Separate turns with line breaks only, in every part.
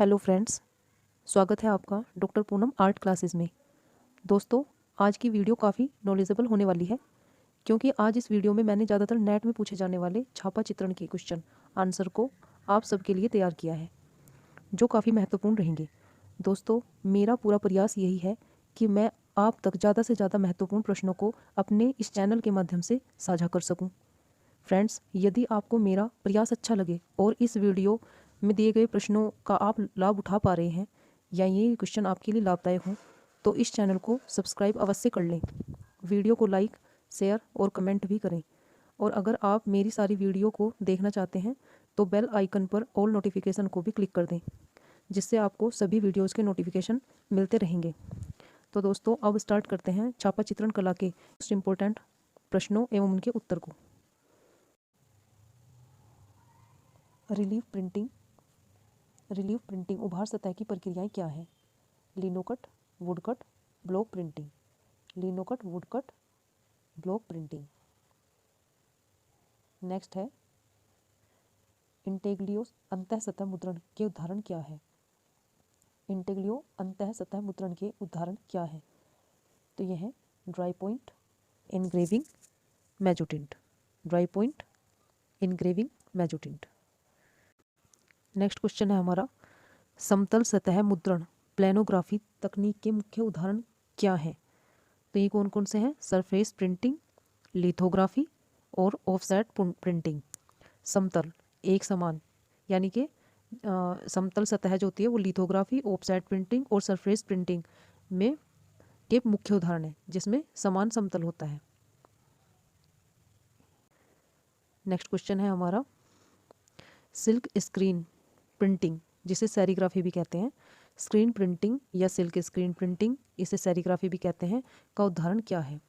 Hello friends, स्वागत है आपका डॉक्टर पूनम आर्ट क्लासेस में। दोस्तों, आज की वीडियो काफ़ी नॉलेजेबल होने वाली है क्योंकि आज इस वीडियो में मैंने ज़्यादातर नेट में पूछे जाने वाले छापा चित्रण के क्वेश्चन आंसर को आप सबके लिए तैयार किया है, जो काफ़ी महत्वपूर्ण रहेंगे। दोस्तों, मेरा पूरा प्रयास यही है कि मैं आप तक ज़्यादा से ज़्यादा महत्वपूर्ण प्रश्नों को अपने इस चैनल के माध्यम से साझा कर सकूँ। फ्रेंड्स, यदि आपको मेरा प्रयास अच्छा लगे और इस वीडियो में दिए गए प्रश्नों का आप लाभ उठा पा रहे हैं या ये क्वेश्चन आपके लिए लाभदायक हो, तो इस चैनल को सब्सक्राइब अवश्य कर लें। वीडियो को लाइक, शेयर और कमेंट भी करें। और अगर आप मेरी सारी वीडियो को देखना चाहते हैं तो बेल आइकन पर ऑल नोटिफिकेशन को भी क्लिक कर दें, जिससे आपको सभी वीडियोज़ के नोटिफिकेशन मिलते रहेंगे। तो दोस्तों, अब स्टार्ट करते हैं छापा चित्रण कला के मोस्ट इम्पोर्टेंट प्रश्नों एवं उनके उत्तर को। रिलीफ प्रिंटिंग उभार सतह की प्रक्रियाएं क्या है? Linocut, woodcut, block printing. Linocut, woodcut, block printing. Next है इंटेग्लियो अंतः सतह मुद्रण के उदाहरण क्या है? इंटेग्लियो अंतः सतह मुद्रण के उदाहरण क्या है? तो यह है dry point, engraving, mezzotint. Dry point, engraving, mezzotint. Next question है हमारा, समतल सतह मुद्रण प्लेनोग्राफी तकनीक के मुख्य उदाहरण क्या हैं? तो ये कौन कौन से हैं? सरफेस प्रिंटिंग, लिथोग्राफी और ऑफसेट प्रिंटिंग। समतल, एक समान, यानी कि समतल सतह जो होती है वो लिथोग्राफी, ऑफसेट प्रिंटिंग और सरफेस प्रिंटिंग में के मुख्य उदाहरण है जिसमें समान समतल होता है। नेक्स्ट क्वेश्चन है हमारा, सिल्क स्क्रीन प्रिंटिंग, जिसे सेरीग्राफी भी कहते हैं, स्क्रीन प्रिंटिंग या सिल्क स्क्रीन प्रिंटिंग, इसे सेरीग्राफी भी कहते हैं, का उदाहरण क्या है?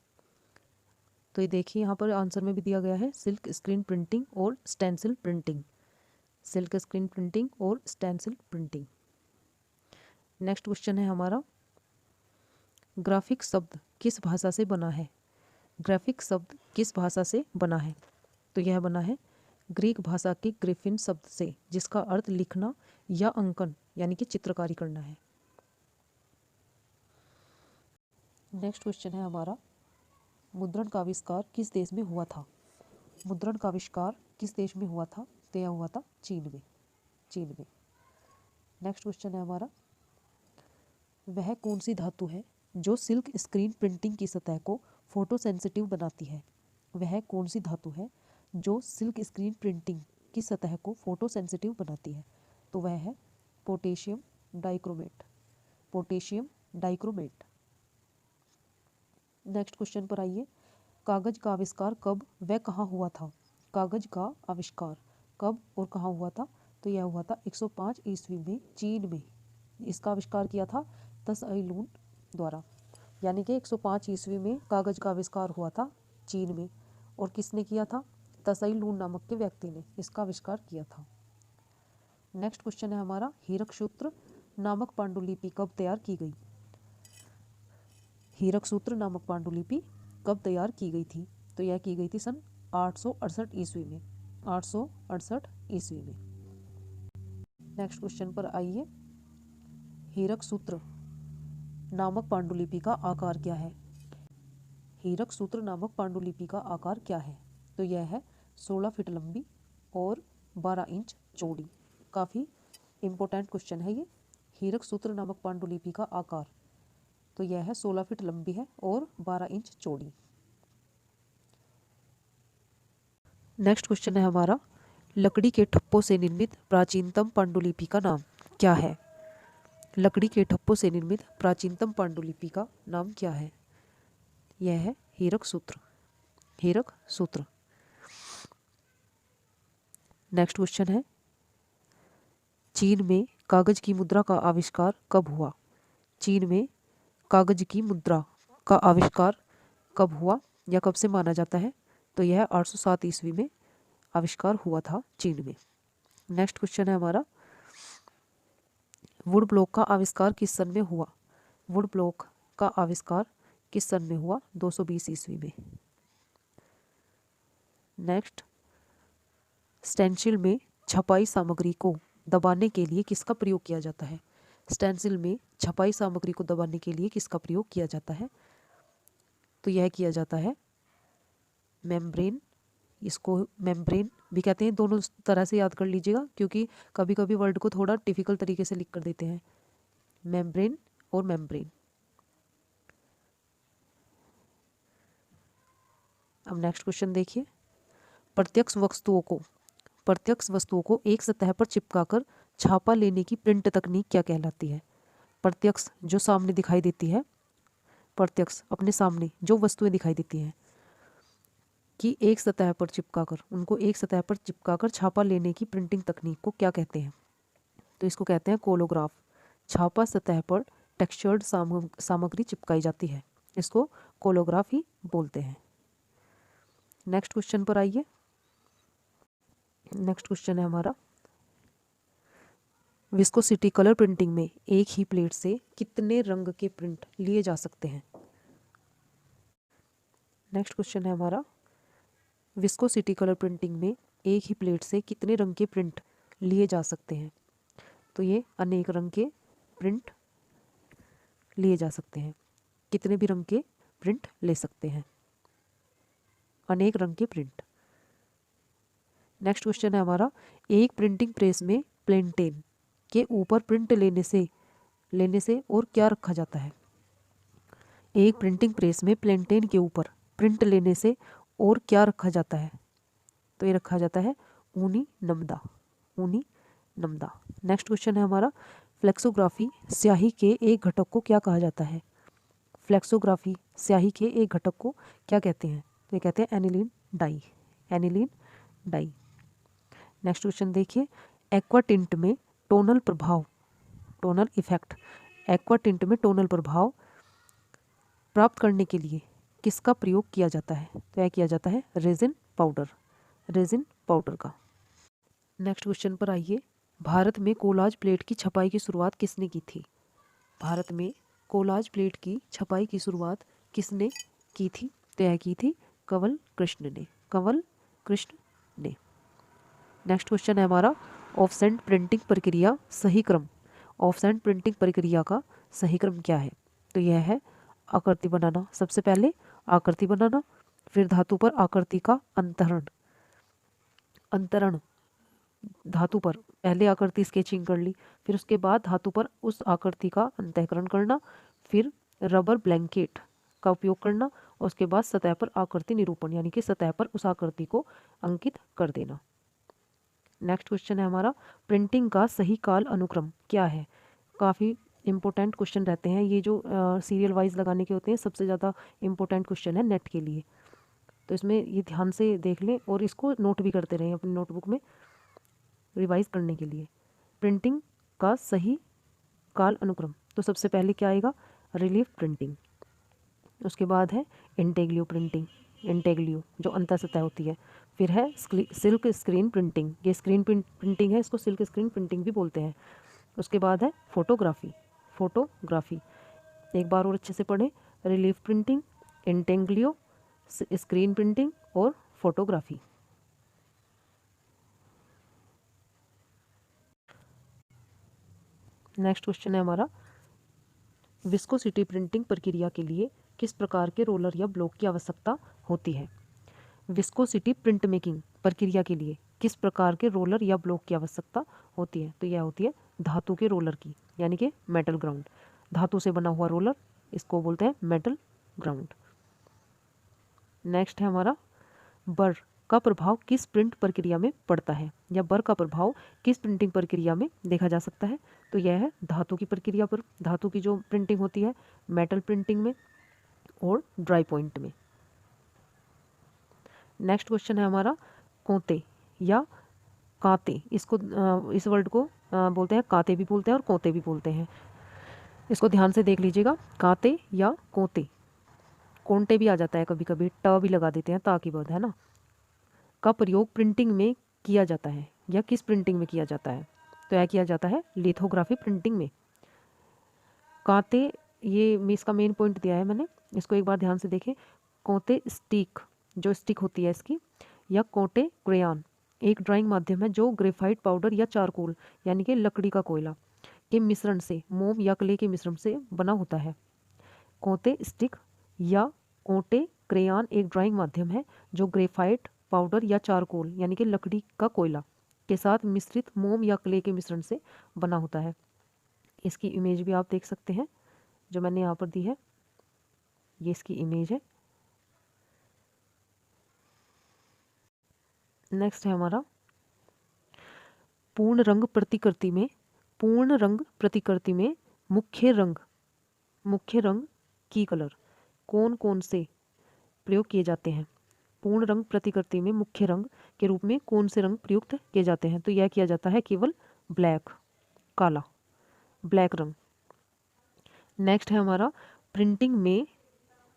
तो ये देखिए यहाँ पर आंसर में भी दिया गया है सिल्क स्क्रीन प्रिंटिंग और stencil printing. Silk screen printing और स्टेंसिल प्रिंटिंग। नेक्स्ट क्वेश्चन है हमारा, ग्राफिक शब्द किस भाषा से बना है? ग्राफिक शब्द किस भाषा से बना है? तो यह बना है ग्रीक भाषा के ग्रिफिन शब्द से, जिसका अर्थ लिखना या अंकन यानी कि चित्रकारी करना है। नेक्स्ट क्वेश्चन है हमारा, मुद्रण का आविष्कार किस देश में हुआ था? मुद्रण का आविष्कार किस देश में हुआ था? तो यह हुआ था चीन में। नेक्स्ट क्वेश्चन है हमारा, वह कौन सी धातु है जो सिल्क स्क्रीन प्रिंटिंग की सतह को फोटो सेंसिटिव बनाती है? वह कौन सी धातु है जो सिल्क स्क्रीन प्रिंटिंग की सतह को फोटो सेंसिटिव बनाती है? तो वह है potassium dichromate. Potassium dichromate. Next question पर आइए, कागज का आविष्कार कब व कहाँ हुआ था? कागज का आविष्कार कब और कहाँ हुआ था? तो यह हुआ था 105 ईस्वी में चीन में। इसका आविष्कार किया था तसई लून द्वारा, यानी कि 105 ईस्वी में कागज का आविष्कार हुआ था चीन में। और किसने किया था? तसई लून नामक के व्यक्ति ने इसका आविष्कार किया था। नेक्स्ट क्वेश्चन है हमारा, हीरक सूत्र नामक पांडुलिपि कब तैयार की गई? हीरक सूत्र नामक पांडुलिपि कब तैयार की गई थी? तो यह की गई थी सन 868 ईस्वी में। 868 ईस्वी में। नेक्स्ट क्वेश्चन पर आइए, हीरक सूत्र नामक पांडुलिपि का आकार क्या है? हीरक सूत्र नामक पांडुलिपि का आकार क्या है? तो यह है 16 फीट लंबी और 12 इंच चौड़ी। काफ़ी इम्पोर्टेंट क्वेश्चन है ये। हीरक सूत्र नामक पांडुलिपि का आकार, तो यह है 16 फीट लंबी है और 12 इंच चौड़ी। नेक्स्ट क्वेश्चन है हमारा, लकड़ी के ठप्पों से निर्मित प्राचीनतम पांडुलिपि का नाम क्या है? लकड़ी के ठप्पों से निर्मित प्राचीनतम पांडुलिपि का नाम क्या है? यह है हीरक सूत्र। हीरक सूत्र। नेक्स्ट क्वेश्चन है, चीन में कागज की मुद्रा का आविष्कार कब हुआ? चीन में कागज की मुद्रा का आविष्कार कब हुआ या कब से माना जाता है? तो यह 807 ईस्वी में आविष्कार हुआ था चीन में। नेक्स्ट क्वेश्चन है हमारा, वुड ब्लॉक का आविष्कार किस सन में हुआ? वुड ब्लॉक का आविष्कार किस सन में हुआ? 220 ईस्वी में। नेक्स्ट, स्टेंसिल में छपाई सामग्री को दबाने के लिए किसका प्रयोग किया जाता है? स्टेंसिल में छपाई सामग्री को दबाने के लिए किसका प्रयोग किया जाता है? तो यह किया जाता है मेम्ब्रेन। इसको मेम्ब्रेन भी कहते हैं। दोनों तरह से याद कर लीजिएगा, क्योंकि कभी कभी वर्ड को थोड़ा डिफिकल्ट तरीके से लिख कर देते हैं। मेम्ब्रेन और मेम्ब्रेन। अब नेक्स्ट क्वेश्चन देखिए। प्रत्यक्ष वस्तुओं को एक सतह पर चिपकाकर छापा लेने की प्रिंट तकनीक क्या कहलाती है? प्रत्यक्ष जो सामने दिखाई देती है, प्रत्यक्ष अपने सामने जो वस्तुएं दिखाई देती हैं कि एक सतह पर चिपकाकर, उनको एक सतह पर चिपकाकर छापा लेने की प्रिंटिंग तकनीक को क्या कहते हैं? तो इसको कहते हैं कोलोग्राफ। छापा सतह पर टेक्सचर्ड सामग्री चिपकाई जाती है, इसको कोलोग्राफ ही बोलते हैं। नेक्स्ट क्वेश्चन पर आइए। नेक्स्ट क्वेश्चन है हमारा, विस्कोसिटी कलर प्रिंटिंग में एक ही प्लेट से कितने रंग के प्रिंट लिए जा सकते हैं? नेक्स्ट क्वेश्चन है हमारा, विस्कोसिटी कलर प्रिंटिंग में एक ही प्लेट से कितने रंग के प्रिंट लिए जा सकते हैं? तो ये अनेक रंग के प्रिंट लिए जा सकते हैं। कितने भी रंग के प्रिंट ले सकते हैं, अनेक रंग के प्रिंट। नेक्स्ट क्वेश्चन है हमारा, एक प्रिंटिंग प्रेस में प्लेनटेन के ऊपर प्रिंट लेने से और क्या रखा जाता है? एक प्रिंटिंग प्रेस में प्लेनटेन के ऊपर प्रिंट लेने से और क्या रखा जाता है? तो ये रखा जाता है ऊनी नमदा। ऊनी नमदा। नेक्स्ट क्वेश्चन है हमारा, फ्लेक्सोग्राफी स्याही के एक घटक को क्या कहा जाता है? फ्लेक्सोग्राफी स्याही के एक घटक को क्या कहते हैं? तो ये कहते हैं aniline dye. Aniline dye. Next question देखिए, एक्वा टिंट में टोनल प्रभाव, टोनल इफेक्ट, एक्वा टिंट में टोनल प्रभाव प्राप्त करने के लिए किसका प्रयोग किया जाता है? तो यह किया जाता है रेजिन पाउडर, रेजिन पाउडर का। नेक्स्ट क्वेश्चन पर आइए, भारत में कोलाज प्लेट की छपाई की शुरुआत किसने की थी? भारत में कोलाज प्लेट की छपाई की शुरुआत किसने की थी? तो यह की थी कंवल कृष्ण ने, कंवल कृष्ण ने। नेक्स्ट क्वेश्चन है हमारा, ऑफसेट प्रिंटिंग प्रक्रिया सही क्रम, ऑफसेट प्रिंटिंग प्रक्रिया का सही क्रम क्या है? तो यह है आकृति बनाना, सबसे पहले आकृति बनाना, फिर धातु पर आकृति का अंतरण, अंतरण धातु पर पहले आकृति स्केचिंग कर ली, फिर उसके बाद धातु पर उस आकृति का अंतःकरण करना, फिर रबर ब्लैंकेट का उपयोग करना, और उसके बाद सतह पर आकृति निरूपण, यानी कि सतह पर उस आकृति को अंकित कर देना। नेक्स्ट क्वेश्चन है हमारा, प्रिंटिंग का सही काल अनुक्रम क्या है? काफ़ी इंपॉर्टेंट क्वेश्चन रहते हैं ये, जो सीरियल वाइज लगाने के होते हैं, सबसे ज़्यादा इंपॉर्टेंट क्वेश्चन है नेट के लिए। तो इसमें ये ध्यान से देख लें और इसको नोट भी करते रहें अपनी नोटबुक में रिवाइज करने के लिए। प्रिंटिंग का सही काल अनुक्रम, तो सबसे पहले क्या आएगा? Relief printing. उसके बाद है इंटेग्लियो प्रिंटिंग, इंटेग्लियो जो अंतर सतह होती है। फिर है सिल्क स्क्रीन प्रिंटिंग, ये स्क्रीन प्रिंटिंग है, इसको सिल्क स्क्रीन प्रिंटिंग भी बोलते हैं। उसके बाद है फोटोग्राफी, फोटोग्राफी एक बार और अच्छे से पढ़ें, relief printing, intaglio, screen printing और फोटोग्राफी। नेक्स्ट क्वेश्चन है हमारा, विस्कोसिटी प्रिंटिंग प्रक्रिया के लिए किस प्रकार के रोलर या ब्लॉक की आवश्यकता होती है? विस्कोसिटी प्रिंट मेकिंग प्रक्रिया के लिए किस प्रकार के रोलर या ब्लॉक की आवश्यकता होती है? तो यह होती है धातु के रोलर की, यानी कि मेटल ग्राउंड। धातु से बना हुआ रोलर, इसको बोलते हैं मेटल ग्राउंड। नेक्स्ट है हमारा, बर का प्रभाव किस प्रिंट प्रक्रिया में पड़ता है, या बर का प्रभाव किस प्रिंटिंग प्रक्रिया में देखा जा सकता है? तो यह है धातु की प्रक्रिया पर, धातु की जो प्रिंटिंग होती है मेटल प्रिंटिंग में और ड्राई पॉइंट में। नेक्स्ट क्वेश्चन है हमारा, कोते या काते, इसको इस वर्ड को बोलते हैं काते भी बोलते हैं और कोते भी बोलते हैं। इसको ध्यान से देख लीजिएगा, काते या कोते। कोंटे भी आ जाता है कभी कभी, ट भी लगा देते हैं ताकि बाद, है ना, का प्रयोग प्रिंटिंग में किया जाता है, या किस प्रिंटिंग में किया जाता है? तो यह किया जाता है लिथोग्राफी प्रिंटिंग में। कांते, ये इसका मेन पॉइंट दिया है मैंने, इसको एक बार ध्यान से देखें। कोंते स्टिक, जो स्टिक होती है इसकी, या कोंटे क्रेयॉन, एक ड्राइंग माध्यम है जो ग्रेफाइट पाउडर या चारकोल यानी कि लकड़ी का कोयला के मिश्रण से, मोम या क्ले के मिश्रण से बना होता है। कोंते स्टिक या कोंटे क्रेयॉन एक ड्राइंग माध्यम है जो ग्रेफाइट पाउडर या चारकोल यानी कि लकड़ी का कोयला के साथ मिश्रित मोम या क्ले के मिश्रण से बना होता है। इसकी इमेज भी आप देख सकते हैं जो मैंने यहाँ पर दी है, ये इसकी इमेज है। नेक्स्ट है हमारा पूर्ण रंग प्रतिकृति में। पूर्ण रंग प्रतिकृति में मुख्य रंग की कलर कौन कौन से प्रयोग किए जाते हैं? पूर्ण रंग प्रतिकृति में मुख्य रंग के रूप में कौन से रंग प्रयुक्त किए जाते हैं? तो यह किया जाता है केवल ब्लैक, काला, ब्लैक रंग। नेक्स्ट है हमारा प्रिंटिंग में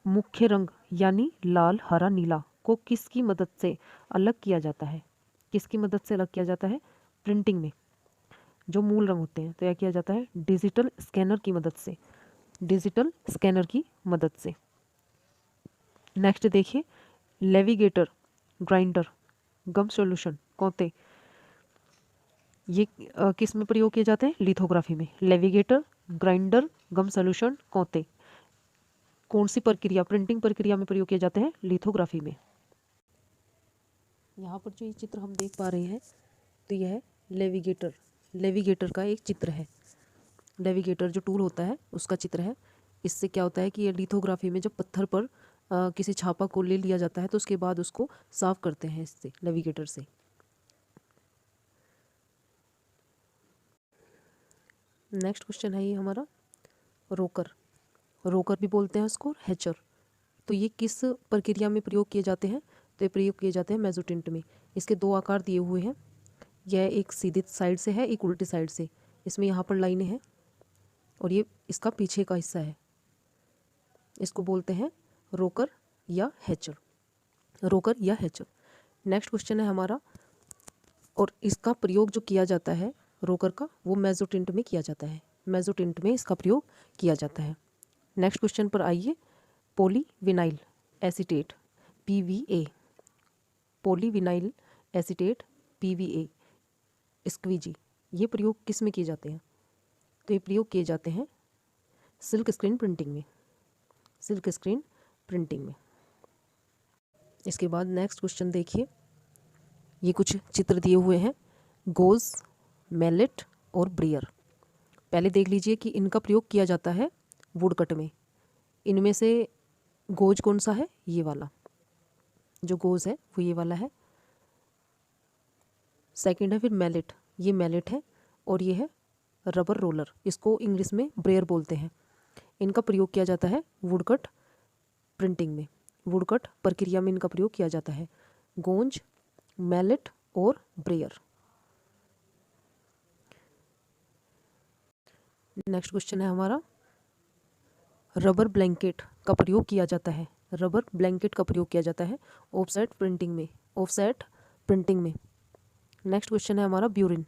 मुख्य रंग यानी लाल, हरा, नीला को किसकी मदद से अलग किया जाता है? किसकी मदद से अलग किया जाता है? प्रिंटिंग में जो मूल रंग होते हैं तो यह किया जाता है डिजिटल स्कैनर की मदद से, डिजिटल स्कैनर की मदद से। नेक्स्ट देखिए लेविगेटर, ग्राइंडर, गम सॉल्यूशन, कोंते, ये किस में प्रयोग किए जाते हैं? लिथोग्राफी में। लेविगेटर, ग्राइंडर, गम सॉल्यूशन, कोंते कौन सी प्रक्रिया, प्रिंटिंग प्रक्रिया में प्रयोग किए जाते हैं? लिथोग्राफी में। यहाँ पर जो ये चित्र हम देख पा रहे हैं तो यह है लेविगेटर, लेविगेटर का एक चित्र है। लेविगेटर जो टूल होता है उसका चित्र है। इससे क्या होता है कि ये लिथोग्राफी में जब पत्थर पर किसी छापा को ले लिया जाता है तो उसके बाद उसको साफ करते हैं इससे, लेविगेटर से। नेक्स्ट क्वेश्चन है ये हमारा रोकर, रोकर भी बोलते हैं उसको, हैचर। तो ये किस प्रक्रिया में प्रयोग किए जाते हैं? तो ये प्रयोग किए जाते हैं मेसोटिंट में। इसके दो आकार दिए हुए हैं, यह एक सीधी साइड से है, एक उल्टी साइड से। इसमें यहाँ पर लाइनें हैं और ये इसका पीछे का हिस्सा है। इसको बोलते हैं रोकर या हैचर, रोकर या हैचर। नेक्स्ट क्वेश्चन है हमारा, और इसका प्रयोग जो किया जाता है रोकर का वो मेसोटिंट में किया जाता है, मेसोटिंट में इसका प्रयोग किया जाता है। नेक्स्ट क्वेश्चन पर आइए, polyvinyl acetate PVA, polyvinyl acetate PVA squeezy, ये प्रयोग किस में किए जाते हैं? तो ये प्रयोग किए जाते हैं सिल्क स्क्रीन प्रिंटिंग में, सिल्क स्क्रीन प्रिंटिंग में। इसके बाद नेक्स्ट क्वेश्चन देखिए, ये कुछ चित्र दिए हुए हैं, गोज, मैलेट और ब्रियर। पहले देख लीजिए कि इनका प्रयोग किया जाता है वुडकट में। इनमें से गोज कौन सा है? ये वाला, जो गोज है वो ये वाला है। सेकंड है फिर मैलेट, ये मैलेट है। और ये है रबर रोलर, इसको इंग्लिश में ब्रेयर बोलते हैं। इनका प्रयोग किया जाता है वुडकट प्रिंटिंग में, वुडकट प्रक्रिया में इनका प्रयोग किया जाता है, गोंज, मैलेट और ब्रेयर। नेक्स्ट क्वेश्चन है हमारा, रबर ब्लैंकेट का प्रयोग किया जाता है, रबर ब्लैंकेट का प्रयोग किया जाता है ऑफसेट प्रिंटिंग में, ऑफसेट प्रिंटिंग में। नेक्स्ट क्वेश्चन है हमारा ब्यूरिन,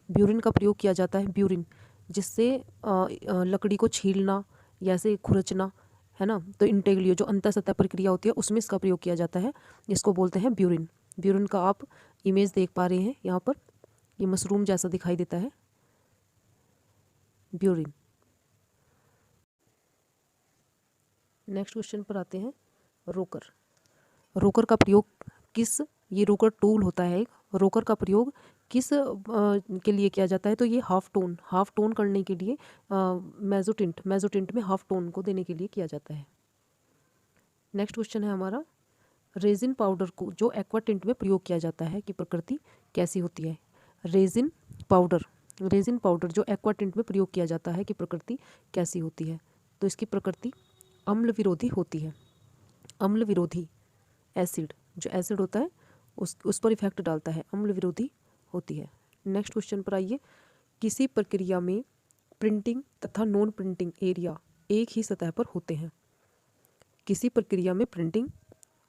ब्यूरिन का प्रयोग किया जाता है, ब्यूरिन जिससे लकड़ी को छीलना या ऐसे खुरचना है ना, तो इंटेग्लियो जो अंतर सतह प्रक्रिया होती है उसमें इसका प्रयोग किया जाता है, इसको बोलते हैं ब्यूरिन। ब्यूरिन का आप इमेज देख पा रहे हैं यहाँ पर, ये मशरूम जैसा दिखाई देता है ब्यूरिन। नेक्स्ट क्वेश्चन पर आते हैं, रोकर, रोकर का प्रयोग किस, ये रोकर टूल होता है एक, रोकर का प्रयोग किस के लिए किया जाता है? तो ये हाफ टोन करने के लिए, मेसोटिंट में हाफ टोन को देने के लिए किया जाता है। नेक्स्ट क्वेश्चन है हमारा, रेजिन पाउडर को जो एक्वाटिंट में प्रयोग किया जाता है की प्रकृति कैसी होती है? रेजिन पाउडर, रेजिन पाउडर जो एक्वाटिंट में प्रयोग किया जाता है की प्रकृति कैसी होती है? तो इसकी प्रकृति अम्ल विरोधी होती है, अम्ल विरोधी, एसिड, जो एसिड होता है उस पर इफेक्ट डालता है, अम्ल विरोधी होती है। नेक्स्ट क्वेश्चन पर आइए, किसी प्रक्रिया में प्रिंटिंग तथा नॉन प्रिंटिंग एरिया एक ही सतह पर होते हैं? किसी प्रक्रिया में प्रिंटिंग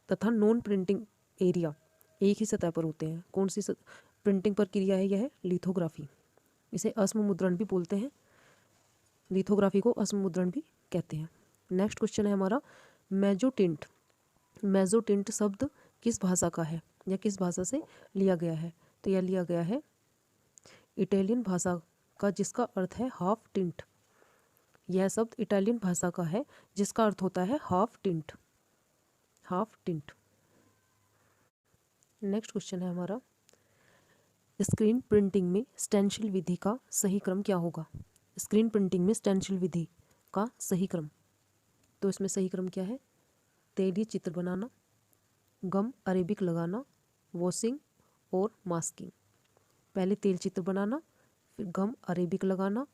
तथा नॉन प्रिंटिंग एरिया एक ही सतह पर होते हैं, कौन सी प्रिंटिंग प्रक्रिया है? यह है लिथोग्राफी, इसे अश्म मुद्रण भी बोलते हैं, लिथोग्राफी को अश्म मुद्रण भी कहते हैं। नेक्स्ट क्वेश्चन है हमारा, मेसोटिंट, मेसोटिंट शब्द किस भाषा का है या किस भाषा से लिया गया है? तो यह लिया गया है इटालियन भाषा का, जिसका अर्थ है हाफ टिंट। यह शब्द इटालियन भाषा का है जिसका अर्थ होता है half tint, half tint. Next question है हमारा, स्क्रीन प्रिंटिंग में स्टेंसिल विधि का सही क्रम क्या होगा? स्क्रीन प्रिंटिंग में स्टेंसिल विधि का सही क्रम, तो इसमें सही क्रम क्या है? तेलीय चित्र बनाना, गम अरेबिक लगाना, वॉशिंग और मास्किंग। पहले तेल चित्र बनाना, फिर गम अरेबिक लगाना,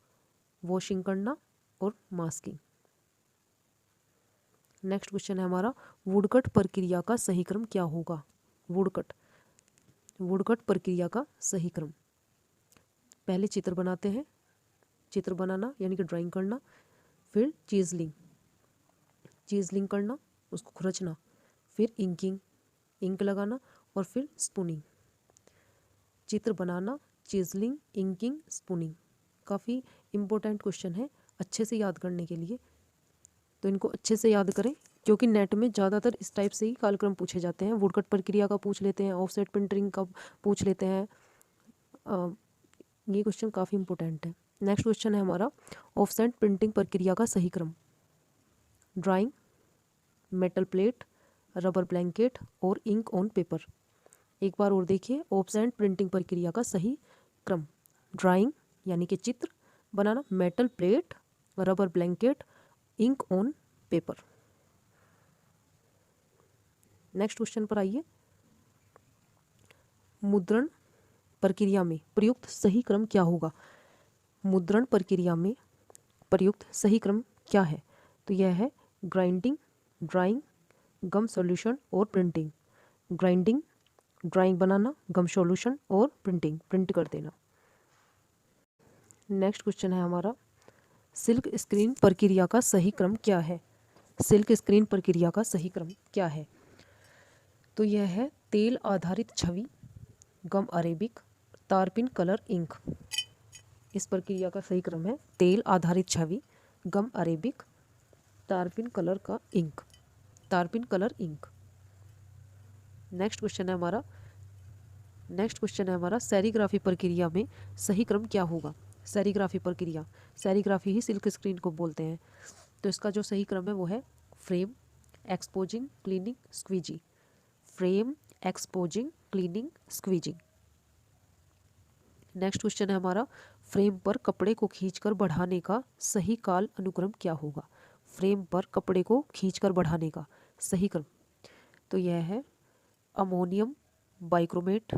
वॉशिंग करना और मास्किंग। नेक्स्ट क्वेश्चन है हमारा, वुडकट प्रक्रिया का सही क्रम क्या होगा? वुडकट प्रक्रिया का सही क्रम, पहले चित्र बनाते हैं, चित्र बनाना यानी कि ड्राइंग करना, फिर चीजलिंग करना, उसको खुरचना, फिर इंक लगाना और फिर स्पूनिंग। चित्र बनाना, चीजलिंग, इंकिंग, स्पूनिंग। काफ़ी इम्पोर्टेंट क्वेश्चन है अच्छे से याद करने के लिए, तो इनको अच्छे से याद करें क्योंकि नेट में ज़्यादातर इस टाइप से ही कालक्रम पूछे जाते हैं। वुडकट प्रक्रिया का पूछ लेते हैं, ऑफसेट प्रिंटिंग का पूछ लेते हैं। ये क्वेश्चन काफ़ी इंपॉर्टेंट है। नेक्स्ट क्वेश्चन है हमारा, ऑफसेट प्रिंटिंग प्रक्रिया का सही क्रम, drawing, metal plate, rubber blanket और इंक ऑन पेपर। एक बार और देखिए, ऑफसेट प्रिंटिंग प्रक्रिया का सही क्रम, ड्राइंग यानी कि चित्र बनाना, metal plate, rubber blanket, ink on paper. Next question पर आइए, मुद्रण प्रक्रिया में प्रयुक्त सही क्रम क्या होगा? मुद्रण प्रक्रिया में प्रयुक्त सही क्रम क्या है? तो यह है ग्राइंडिंग, ड्राइंग, गम सॉल्यूशन और प्रिंटिंग। ग्राइंडिंग, ड्राइंग बनाना, गम सॉल्यूशन और प्रिंट कर देना। नेक्स्ट क्वेश्चन है हमारा, सिल्क स्क्रीन प्रक्रिया का सही क्रम क्या है? सिल्क स्क्रीन प्रक्रिया का सही क्रम क्या है? तो यह है तेल आधारित छवि, गम अरेबिक, तारपिन कलर इंक। इस प्रक्रिया का सही क्रम है तेल आधारित छवि, गम अरेबिक, तारपिन कलर इंक। नेक्स्ट क्वेश्चन है हमारा, सेरीग्राफी प्रक्रिया में सही क्रम क्या होगा? सेरीग्राफी प्रक्रिया, सेरीग्राफी ही सिल्क स्क्रीन को बोलते हैं, तो इसका जो सही क्रम है वो है frame, exposing, cleaning, squeezing. Frame, exposing, cleaning, squeezing. Next question है हमारा, फ्रेम पर कपड़े को खींचकर बढ़ाने का सही काल अनुक्रम क्या होगा? फ्रेम पर कपड़े को खींचकर बढ़ाने का सही क्रम, तो यह है अमोनियम बाइक्रोमेट,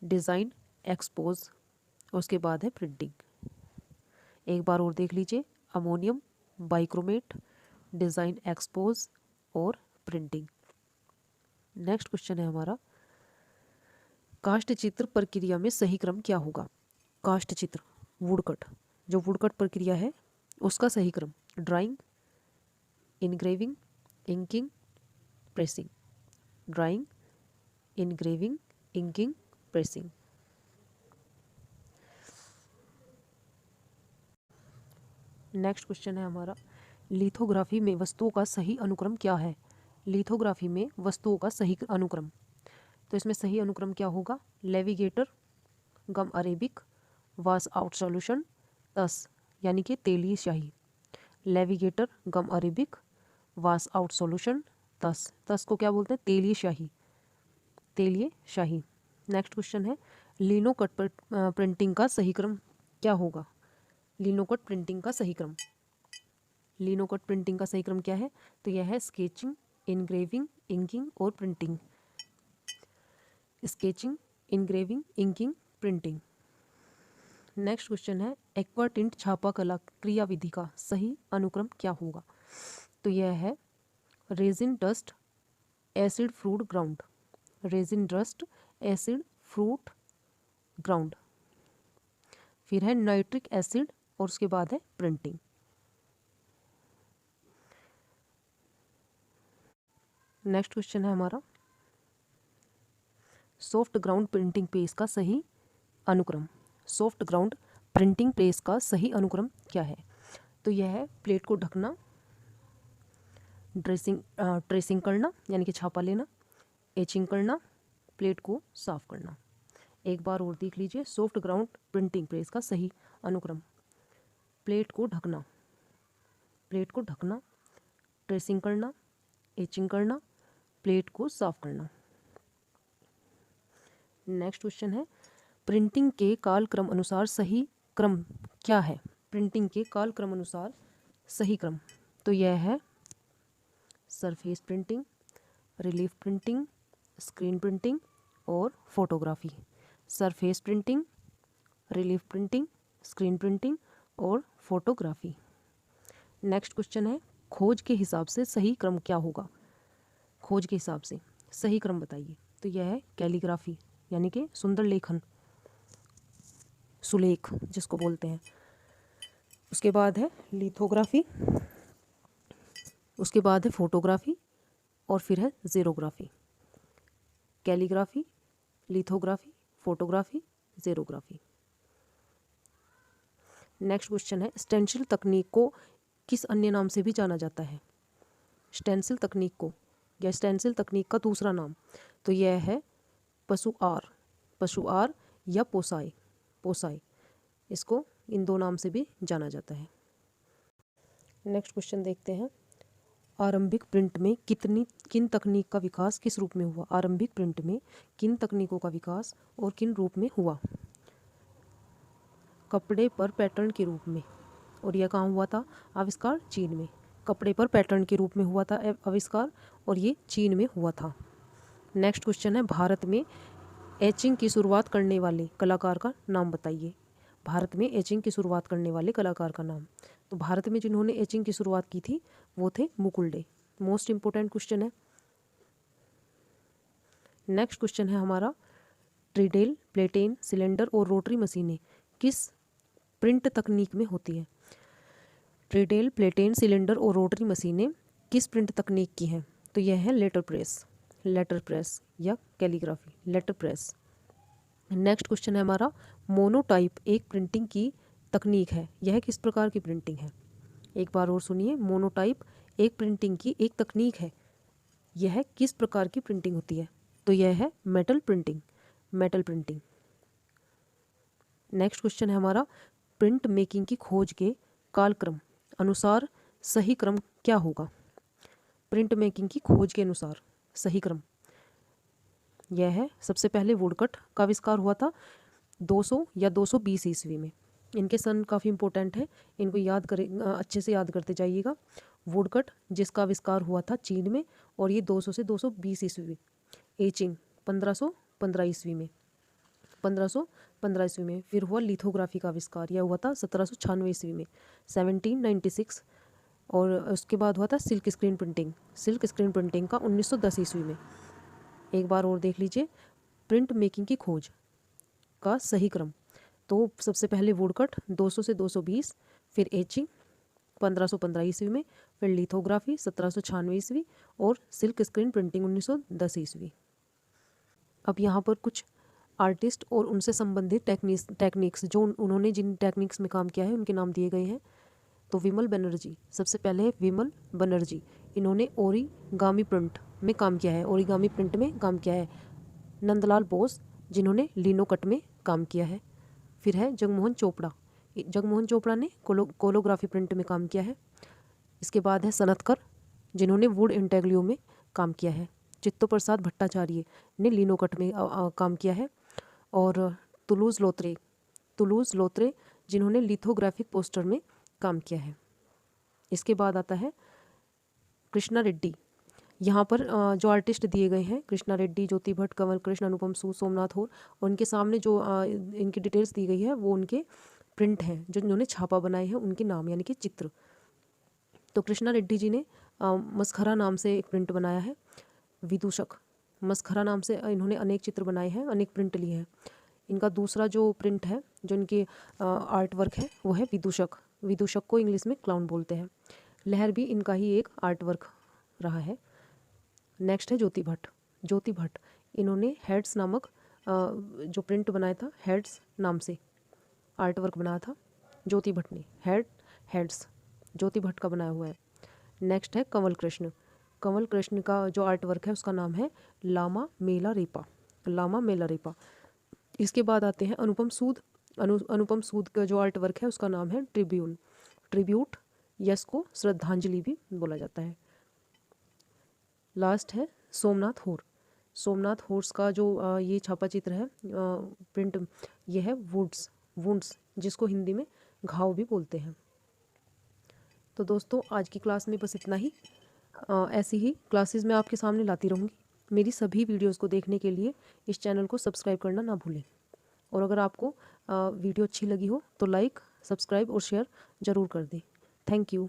डिज़ाइन, एक्सपोज, उसके बाद है प्रिंटिंग। एक बार और देख लीजिए, अमोनियम बाइक्रोमेट, डिज़ाइन, एक्सपोज और प्रिंटिंग। नेक्स्ट क्वेश्चन है हमारा, काष्ठ चित्र प्रक्रिया में सही क्रम क्या होगा? काष्ठ चित्र, वुडकट, जो वुडकट प्रक्रिया है उसका सही क्रम, drawing, engraving, inking, pressing. Drawing, engraving, inking, pressing. Next question है हमारा, लिथोग्राफी में वस्तुओं का सही अनुक्रम क्या है? लिथोग्राफी में वस्तुओं का सही अनुक्रम, तो इसमें सही अनुक्रम क्या होगा? लेविगेटर, गम अरेबिक, वाश आउट सॉल्यूशन, तस यानी कि तेलीय शाही। लेविगेटर, गम अरेबिक, वाश आउट सॉल्यूशन, तस को क्या बोलते हैं? तेलीय शाही। नेक्स्ट क्वेश्चन है, लिनोकट प्रिंटिंग का सही क्रम क्या होगा? लिनोकट प्रिंटिंग का सही क्रम, लिनोकट प्रिंटिंग का सही क्रम क्या है? तो यह है स्केचिंग, इनग्रेविंग, इंकिंग और printing. Sketching, engraving, inking, printing. Next question है, एक्वाटिंट छापा कला क्रियाविधि का सही अनुक्रम क्या होगा? तो यह है resin dust, acid fruit ground. Resin dust, acid fruit ground, फिर है नाइट्रिक एसिड और उसके बाद है प्रिंटिंग। नेक्स्ट क्वेश्चन है हमारा, सॉफ्ट ग्राउंड प्रिंटिंग पेज का सही अनुक्रम। सॉफ्ट ग्राउंड प्रिंटिंग प्रेस का सही अनुक्रम क्या है? तो यह है प्लेट को ढकना, ट्रेसिंग करना यानी कि छापा लेना, एचिंग करना, प्लेट को साफ करना। एक बार और देख लीजिए, सॉफ्ट ग्राउंड प्रिंटिंग प्रेस का सही अनुक्रम। प्लेट को ढकना, प्लेट को ढकना, ट्रेसिंग करना, एचिंग करना, प्लेट को साफ करना। नेक्स्ट क्वेश्चन है, प्रिंटिंग के कालक्रम अनुसार सही क्रम क्या है? प्रिंटिंग के कालक्रम अनुसार सही क्रम, तो यह है surface printing, relief printing, screen printing और photography. Surface printing, relief printing, screen printing और फोटोग्राफी। नेक्स्ट क्वेश्चन है, खोज के हिसाब से सही क्रम क्या होगा? खोज के हिसाब से सही क्रम बताइए। तो यह है कैलीग्राफी, यानी कि सुंदर लेखन, सुलेख जिसको बोलते हैं। उसके बाद है लिथोग्राफी, उसके बाद है फोटोग्राफी और फिर है xerography. Calligraphy, lithography, photography, xerography. Next question है, स्टेंसिल तकनीक को किस अन्य नाम से भी जाना जाता है? स्टेंसिल तकनीक को या स्टेंसिल तकनीक का दूसरा नाम, तो यह है पशुआर, पशुआर या पोसाई, पोसाई। इसको इन दो नाम से भी जाना जाता है। नेक्स्ट क्वेश्चन देखते हैं, आरंभिक प्रिंट में किन तकनीक का विकास किस रूप में हुआ? आरंभिक प्रिंट में किन तकनीकों का विकास और किन रूप में हुआ? कपड़े पर पैटर्न के रूप में, और यह कहाँ हुआ था? आविष्कार चीन में। कपड़े पर पैटर्न के रूप में हुआ था आविष्कार, और ये चीन में हुआ था। नेक्स्ट क्वेश्चन है, भारत में एचिंग की शुरुआत करने वाले कलाकार का नाम बताइए। भारत में एचिंग की शुरुआत करने वाले कलाकार का नाम, तो भारत में जिन्होंने एचिंग की शुरुआत की थी वो थे Mukul day. Most important question है। नेक्स्ट क्वेश्चन है हमारा, ट्रीडेल, प्लेटेन, सिलेंडर और रोटरी मशीनें किस प्रिंट तकनीक में होती है? ट्रीडेल, प्लेटेन, सिलेंडर और रोटरी मशीनें किस प्रिंट तकनीक की हैं? तो यह है लेटर प्रेस, लेटर प्रेस या calligraphy, letter press. Next question है हमारा, मोनोटाइप एक प्रिंटिंग की तकनीक है, यह किस प्रकार की प्रिंटिंग है? एक बार और सुनिए, मोनोटाइप एक प्रिंटिंग की एक तकनीक है, यह किस प्रकार की प्रिंटिंग होती है? तो यह है metal printing, metal printing. Next question है हमारा, प्रिंट मेकिंग की खोज के कालक्रम अनुसार सही क्रम क्या होगा? प्रिंट मेकिंग की खोज के अनुसार सही क्रम यह है, सबसे पहले वुडकट का आविष्कार हुआ था 200 या 220 ईस्वी में। इनके सन काफ़ी इंपॉर्टेंट है, इनको याद करें, अच्छे से याद करते जाइएगा। वुडकट जिसका आविष्कार हुआ था चीन में, और ये 200 से 220 ईस्वी में। एचिंग 1515 ईस्वी में, 1515 ईस्वी में। फिर हुआ लिथोग्राफी का आविष्कार, यह हुआ था 1796 ईस्वी में, 1796। और उसके बाद हुआ था silk screen printing, silk screen printing का 1910 ईस्वी में। एक बार और देख लीजिए, प्रिंट मेकिंग की खोज का सही क्रम, तो सबसे पहले वुडकट 200 से 220, फिर एचिंग 1515 ईस्वी में, फिर लिथोग्राफी 1796 ईस्वी और सिल्क स्क्रीन प्रिंटिंग 1910 ईस्वी। अब यहाँ पर कुछ आर्टिस्ट और उनसे संबंधित टेक्निक्स जो उन्होंने जिन टेक्निक्स में काम किया है उनके नाम दिए गए हैं। तो विमल बनर्जी, सबसे पहले है विमल बनर्जी, इन्होंने ओरिगामी प्रिंट में काम किया है, ओरिगामी प्रिंट में काम किया है। नंदलाल बोस, जिन्होंने लिनोकट में काम किया है। फिर है जगमोहन चोपड़ा, जगमोहन चोपड़ा ने कोलोग्राफी प्रिंट में काम किया है। इसके बाद है सनतकर, जिन्होंने वुड इंटेग्लियो में काम किया है। चित्तो प्रसाद भट्टाचार्य ने लिनोकट में काम किया है। और तुलूज लोत्रे, जिन्होंने लिथोग्राफिक पोस्टर में काम किया है। इसके बाद आता है कृष्णा रेड्डी। यहाँ पर जो आर्टिस्ट दिए गए हैं, कृष्णा रेड्डी, ज्योति भट्ट, कंवल कृष्ण, अनुपम सूद, सोमनाथ होर, और उनके सामने जो इनकी डिटेल्स दी गई है वो उनके प्रिंट हैं जो जिन्होंने छापा बनाए हैं, उनके नाम यानी कि चित्र। तो कृष्णा रेड्डी जी ने मस्खरा नाम से एक प्रिंट बनाया है। विदूषक, मस्खरा नाम से इन्होंने अनेक चित्र बनाए हैं, अनेक प्रिंट लिए हैं। इनका दूसरा जो प्रिंट है, जो इनकी आर्ट वर्क है, वो है विदूषक। विदूषक को इंग्लिश में क्लाउन बोलते हैं। लहर भी इनका ही एक आर्ट वर्क रहा है। नेक्स्ट है ज्योति भट्ट, इन्होंने हेड्स नामक जो प्रिंट बनाया था, हेड्स नाम से आर्ट वर्क बनाया था ज्योति भट्ट ने। हेड्स ज्योति भट्ट का बनाया हुआ है। नेक्स्ट है कंवल कृष्ण का जो आर्ट वर्क है उसका नाम है लामा मेला रेपा। इसके बाद आते हैं अनुपम सूद। अनुपम सूद का जो आर्ट वर्क है उसका नाम है ट्रिब्यून। ट्रिब्यूट, यस को श्रद्धांजलि भी बोला जाता है। लास्ट है सोमनाथ होर। सोमनाथ होर्स का जो ये छापा चित्र है, प्रिंट, ये है वुड्स, वुंड्स, जिसको हिंदी में घाव भी बोलते हैं। तो दोस्तों आज की क्लास में बस इतना ही। ऐसी ही क्लासेस मैं आपके सामने लाती रहूँगी। मेरी सभी वीडियोस को देखने के लिए इस चैनल को सब्सक्राइब करना ना भूलें। और अगर आपको वीडियो अच्छी लगी हो तो लाइक, सब्सक्राइब और शेयर ज़रूर कर दें। Thank you.